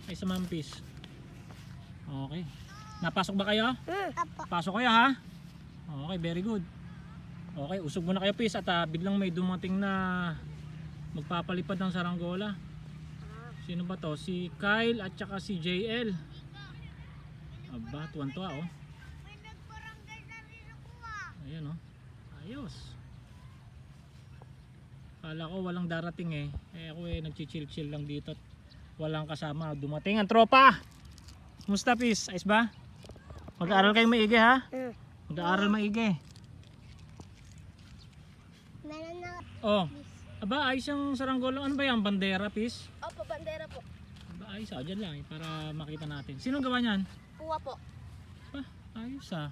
Ay sa mampis. Okay. Napasok ba kayo? Apo. Pasok kayo ha? Okay, very good. Okay, usog muna kayo Pis at biglang may dumating na magpapalipad ng saranggola. Sino ba to? Si Kyle at saka si JL. Aba, tuwan-tuwa oh. Ayan oh. Ayos. Kala ko walang darating eh. Ako nagchichill-chill lang dito at walang kasama. Dumating ang tropa. Kumusta Pis? Ayos ba? Mag-aaral kayo maigi ha? Mag-aaral maigi. Meron na. Oh. Aba, ayos yung saranggola. Ano ba yan? Bandera Pis? Opo, bandera po. Aba, ayos ah. Dyan lang eh, para makita natin. Sinong gawa niyan? Kuha po. Ah, ayos ah.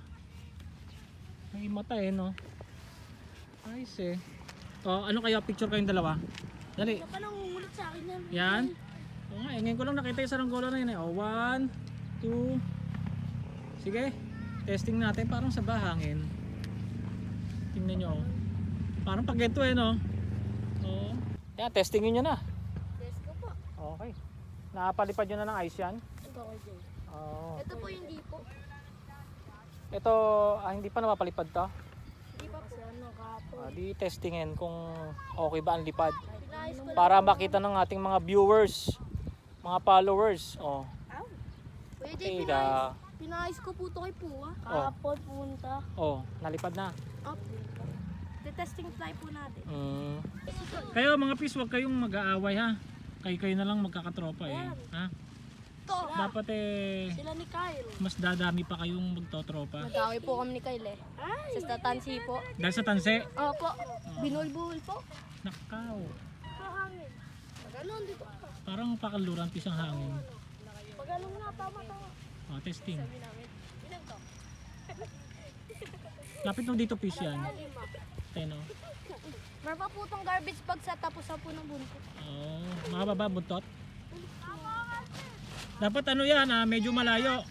May mata eh no. Ayos eh. Oh, ano kaya picture kayong dalawa? Dali. Ano pa nangungulit sa akin yan? Yan. Oo nga, ngayon ko lang nakita yung saranggola na yun eh. Oh, 1, 2. Sige. Testing natin parang sa bahangin. Tingnan nyo. Parang pag ito eh no. Oo. Yan, testingin nyo na. Let's go po. Okay. Nakapalipad nyo na ng ice yan. Ito ko dyan. Oo. Ito po hindi po. Ito, hindi pa napapalipad to. Hindi pa po. Kasi ano kapon. Di testingin kung okay ba ang lipad. Pinayos ko lang. Para makita ng ating mga viewers, mga followers. Oh. Kuya Jay, Teka. pinayos ko po ito kay Puwa. Oh. Kapon punta. Oh, nalipad na. Opo. Testing fly po natin. Kayo mga pis, huwag kayong mag-aaway ha. Kayo na lang magkakatropa eh. Ha? Ito. Dapat eh, Sila ni Kyle. mas dadami pa kayong magtotropa. Nag-away po kami ni Kyle eh. Sa tatansi po. Dahil sa tanse, Opo. Binulbul po. nakaw. Hangin. Pag ganun dito. Parang pakaluran pis ang hangin. Pag ganun nga, tama. Oh, testing. Sabi namin. Ilan to? Lapit mo dito pis yan. Ayan o. Meron pa po itong garbage bag sa tapos na po ng buntot. Oh, makababa buntot. Dapat ano yan medyo malayo.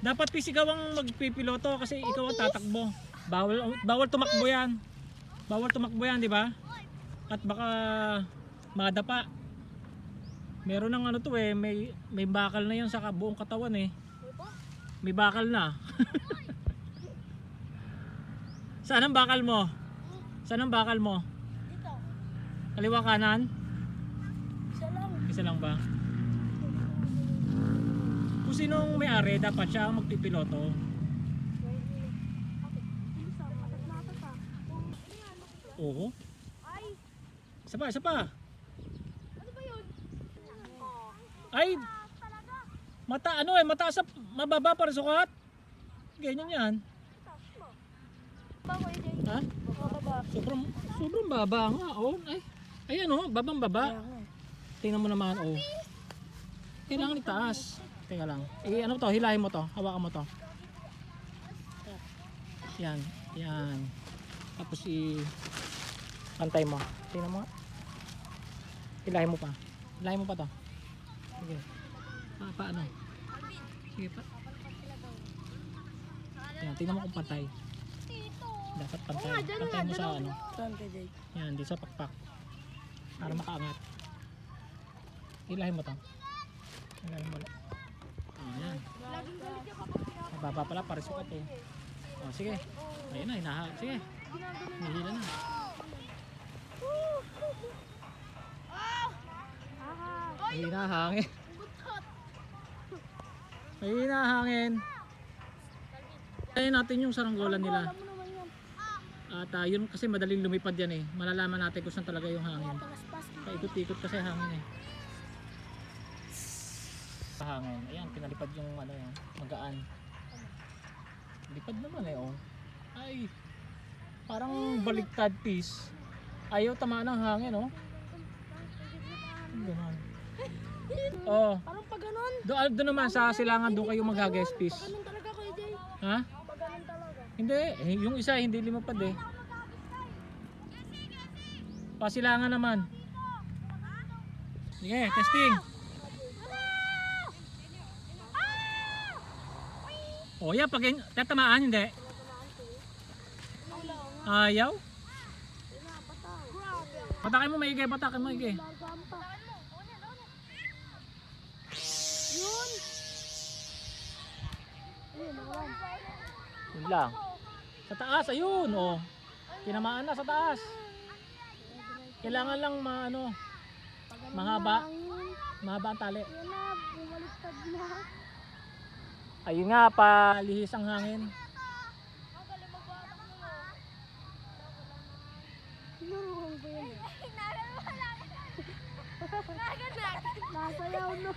Dapat pis ikaw ang magpipiloto kasi ikaw ang tatakbo. Bawal tumakbo yan. Bawal tumakbo yan, di ba? At baka madapa. Meron ng ano to eh, may bakal na yan sa buong katawan eh. May bakal na. Saan ang bakal mo? Saan ang bakal mo? Dito. Kaliwa kanan? Isa lang. Isa lang ba? Kung sinong may-ari, dapat siya ang magpipiloto. Oo. Ay, Isa pa, isa pa. ano ba yun? Ay! Mata, ano eh, mataas sa mababa para sukat. Ganyan yan. Ba ko yun? Ha? Bababa. Sobrang baba nga. Oh, ay. Ayan oh, babang baba. Tingnan mo naman, oh. Kailangan itaas. Teka lang. Ano to? Hilahin mo to. Hawakan mo to. Yan. Yan. Tapos pantay mo. Tingnan mo. Hilahin mo pa. Hilahin mo pa to. Sige. Paano? Sige pa. Yan. Tingnan mo kung pantay. Dapat pantay. Pantay mo sa ano. Saan ka, Jay? Yan. Di sa pakpak. Para makaangat. Hilahin mo to. Hilahin mo lang. Ayan. Mababa pala para sukat eh. Oh, sige. Ayun na, hinaha. Sige. Nihila na. Mahina hangin. Mahina hangin. Tayo natin yung saranggola nila. At yun kasi madaling lumipad yan eh. Malalaman natin kung saan talaga yung hangin. Paikot-ikot kasi hangin eh. Hangin. Ayan, pinalipad yung ano yan, magaan. Lipad naman eh oh. Ay. Parang baliktad piece. Ayaw tamaan ng hangin oh. Ganun. Oh. Parang pag ganun. Doon naman sa silangan doon kayo mag-guest piece. Ganun talaga kayo, Jay. Ha? Pag ganun talaga. Hindi, yung isa hindi limapad eh. Pasilangan naman. Sige, testing. O yan, pag tatamaan hindi. Ayaw. Patakin mo maigi, patakin mo maigi. Yun. Ayun, naman. Yun lang. Sa taas, ayun, oh. Tinamaan na sa taas. Kailangan lang mahaba. Mahaba ang tali. Yan na, bumaliktad na. Ayun nga, palihis ang hangin. Tinuruhan ko yan eh. Nasayaw no.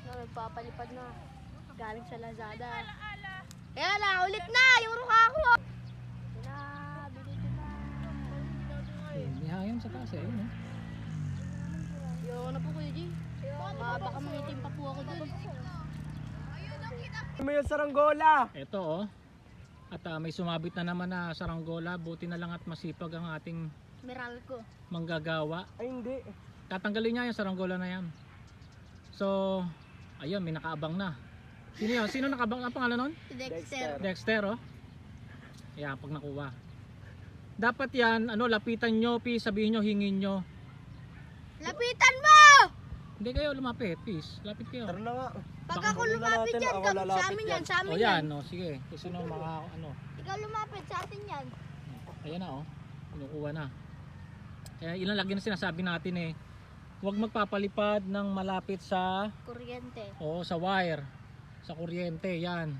Nagpapalipad na. Galing sa Lazada. Kaya lang, ulit na! Yung ruka ko! Bili ko na. May hangin sa taas, ayun, oh. Yung na po Kuya G. Baka mangitim pa po ako dun. May saranggola. Ito, oh. At may sumabit na naman na saranggola. Buti na lang at masipag ang ating Meralco. manggagawa. Ay hindi. Tatanggalin niya yung saranggola na yan. So, ayun, may nakaabang na. Sino yun? Sino nakaabang? Ang pangalan nun? Si Dexter. Dexter, oh. Ayan, pag nakuha. Dapat yan, lapitan nyo, sabihin nyo, hingin nyo. Lapitan mo! Hindi kayo lumapit, please. Lapit kayo. Tara na nga. Pag ako Kunin na lumapit natin, yan, ako sa lalapit amin yan. yan, sa amin O yan. yan, no, sige. Gusto nyo Ikaw lumapit sa atin yan. Ayan na, oh. Kinukuha na. Kaya ilan lagi na sinasabi natin eh. Huwag magpapalipad ng malapit sa Kuryente. sa wire, sa kuryente, yan.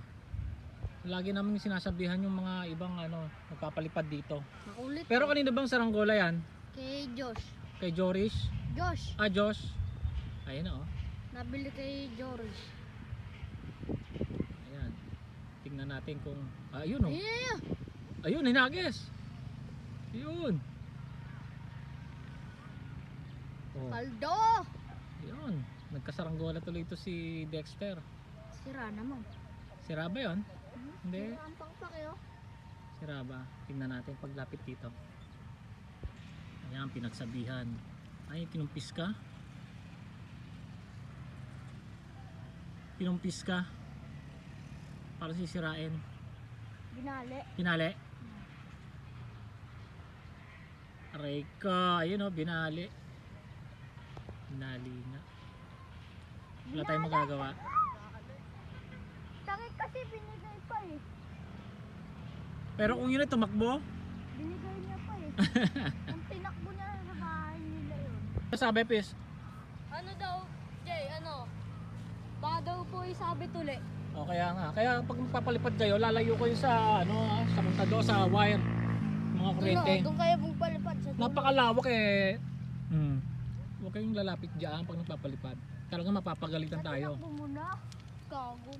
Lagi namin sinasabihan yung mga ibang magpapalipad dito. Makulit. Pero kanina bang saranggola yan? Kay Josh. Kay Joris? Josh. Josh. Ayan na, oh. Nabili kay Joris. Ayan. Tingnan natin kung ayun, oh. Yeah. Ayun, hinagis. Ayun. Oh. Paldo. Ayun. Nagkasaranggola tuloy ito si Dexter. Sira naman. Sira ba yun? Hindi. Ang pakpak yun. Sira ba? Tingnan natin paglapit dito. Ayan, pinagsabihan. Ay, kinumpis ka? Kinumpis ka? Para sisirain. Binali. Binali? Aray ka. Ayun, oh, binali. Binali nga. Wala tayong magagawa. Takit kasi binigay pa eh. Pero kung yun ay tumakbo, Binigay niya pa eh. Kung tinakbo niya sa bahay nila yun. sabi Pis, Ano daw, Jay, baka daw po isabit uli. o kaya nga. Kaya pag magpapalipad kayo, lalayo kayo sa sa kontador, sa wire, mga kuryente. Doon kayo magpalipad sa dulo. Napakalawak eh. Huwag kayong lalapit dyan pag nagpapalipad. Talagang mapapagalitan tayo. Tinakbo mo na. Gago.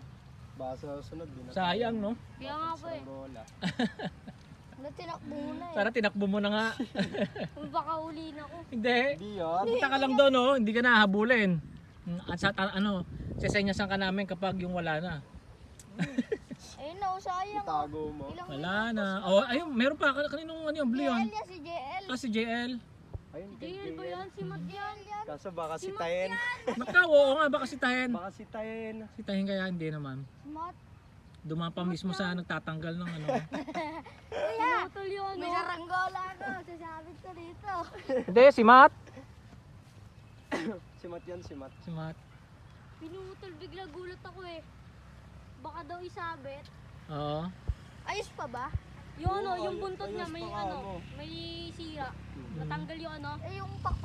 Baka sa sunod din. Sayang, no? Kaya nga po eh. Saranggola. Tinakbo mo na eh. Sana tinakbo mo na nga. Baka uli na ko. Hindi. Hindi yan. Punta ka lang doon, no? Hindi ka nahabulin. At sesenyasan ka namin kapag yung wala na. Ayun na, sayang. Itago mo. Ilang Wala na. Oh, ayun, meron pa. Kaninong blue JL yun? yan, si JL. Si JL. Ayun, JL ba yan? Si Matt yan. Kaso baka sitayin. Makaw, oo nga, baka sitahin. Baka sitayin. Sitahin kaya hindi naman. Matt. Dumapa mismo sa nagtatanggal ng Kuya, may saranggola ako. Sasabit ko dito. Hindi, si Matt. Si Matt yan, si Matt. Si Matt. Pinutol, bigla gulat ako eh. Baka daw isabit. Oo. Ayos pa ba? Oo, Yung buntot niya ayos may pa nga mo. may sira. Natanggal yung Hmm. Eh yung pakpak.